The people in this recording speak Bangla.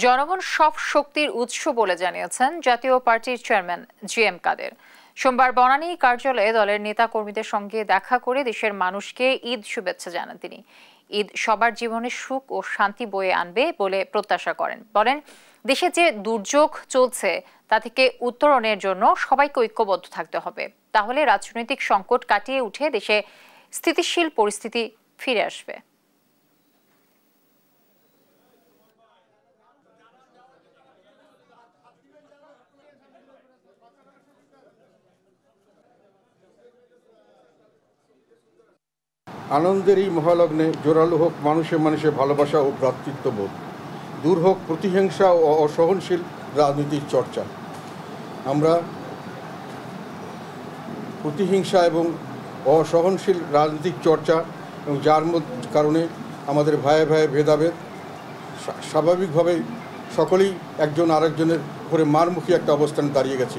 জনগণ সব শক্তির উৎস বলে জানিয়েছেন জাতীয় পার্টির চেয়ারম্যান জি.এম. কাদের। সোমবার বনানী কার্যালয়ে দলের নেতা কর্মীদের সঙ্গে দেখা করে দেশের মানুষকে ঈদ শুভেচ্ছা জানান তিনি। ঈদ সবার জীবনে সুখ ও শান্তি বয়ে আনবে বলে প্রত্যাশা করেন। বলেন, দেশে যে দুর্যোগ চলছে তা থেকে উত্তরণের জন্য সবাইকে ঐক্যবদ্ধ থাকতে হবে। তাহলে রাজনৈতিক সংকট কাটিয়ে উঠে দেশে স্থিতিশীল পরিস্থিতি ফিরে আসবে। আনন্দের এই মহালগ্নে জোরালো হোক মানুষে মানুষে ভালোবাসা ও ভ্রাতৃত্ববোধ, দূর হোক প্রতিহিংসা ও অসহনশীল রাজনীতির চর্চা। আমরা প্রতিহিংসা এবং অসহনশীল রাজনৈতিক চর্চা এবং যার কারণে আমাদের ভাইয়ে ভাইয়ে ভেদাভেদ, স্বাভাবিকভাবেই সকলেই একজন আরেকজনের উপরে মারমুখী একটা অবস্থানে দাঁড়িয়ে গেছি।